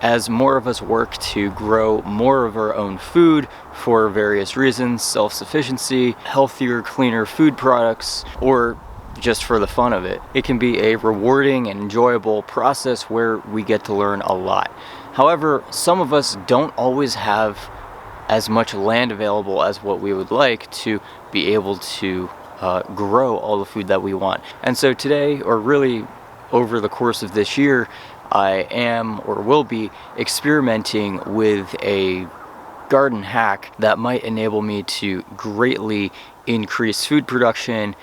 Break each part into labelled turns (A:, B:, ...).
A: As more of us work to grow more of our own food for various reasons, self-sufficiency, healthier, cleaner food products, or just for the fun of it, it can be a rewarding and enjoyable process where we get to learn a lot. However, some of us don't always have as much land available as what we would like to be able to grow all the food that we want. And so today, or really over the course of this year, I am or will be experimenting with a garden hack that might enable me to greatly increase food production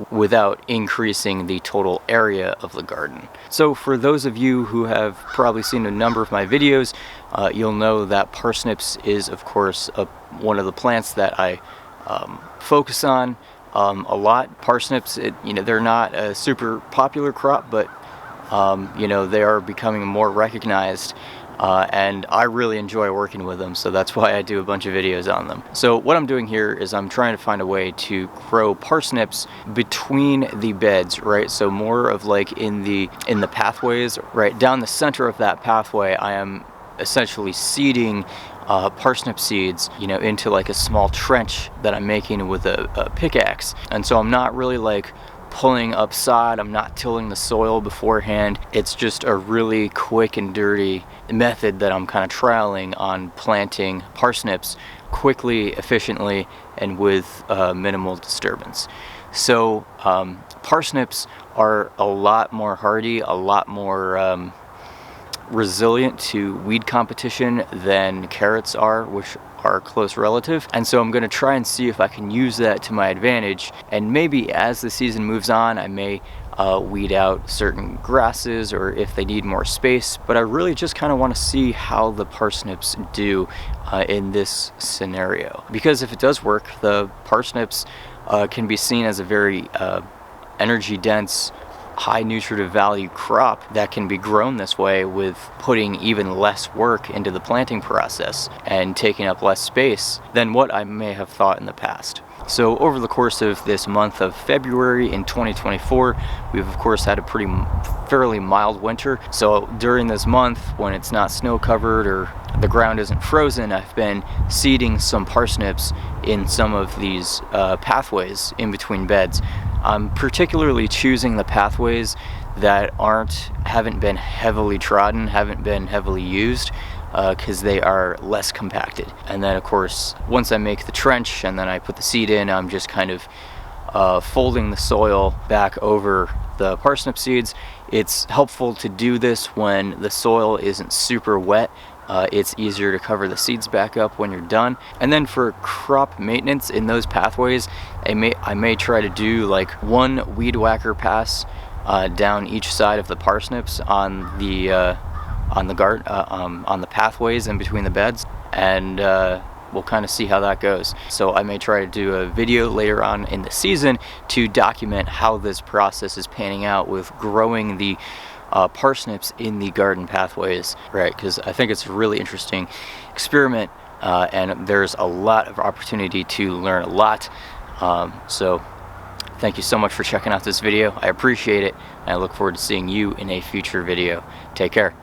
A: without increasing the total area of the garden. So for those of you who have probably seen a number of my videos, you'll know that parsnips is of course one of the plants that I focus on a lot. Parsnips, they're not a super popular crop, but they are becoming more recognized, and I really enjoy working with them, so that's why I do a bunch of videos on them. So what I'm doing here is I'm trying to find a way to grow parsnips between the beds, right? So more of like in the pathways, right? Down the center of that pathway, I am essentially seeding parsnip seeds, into like a small trench that I'm making with a pickaxe. And so I'm not really like pulling upside, I'm not tilling the soil beforehand. It's just a really quick and dirty method that I'm kind of trialing on planting parsnips quickly, efficiently, and with minimal disturbance. So parsnips are a lot more hardy, a lot more resilient to weed competition than carrots are, which are a close relative. And so I'm going to try and see if I can use that to my advantage, and maybe as the season moves on I may weed out certain grasses or if they need more space, but I really just kind of want to see how the parsnips do in this scenario, because if it does work, the parsnips can be seen as a very energy dense, high nutritive value crop that can be grown this way with putting even less work into the planting process and taking up less space than what I may have thought in the past. So over the course of this month of February in 2024, we've of course had a fairly mild winter. So during this month, when it's not snow covered or the ground isn't frozen, I've been seeding some parsnips in some of these pathways in between beds. I'm particularly choosing the pathways that haven't been heavily trodden, haven't been heavily used, because they are less compacted. And then of course, once I make the trench and then I put the seed in, I'm just kind of folding the soil back over the parsnip seeds. It's helpful to do this when the soil isn't super wet. It's easier to cover the seeds back up when you're done. And then for crop maintenance in those pathways, I may try to do like one weed whacker pass down each side of the parsnips on the pathways in between the beds, and we'll kind of see how that goes. So I may try to do a video later on in the season to document how this process is panning out with growing the parsnips in the garden pathways, right? Because I think it's a really interesting experiment, and there's a lot of opportunity to learn a lot. So thank you so much for checking out this video. I appreciate it, and I look forward to seeing you in a future video. Take care.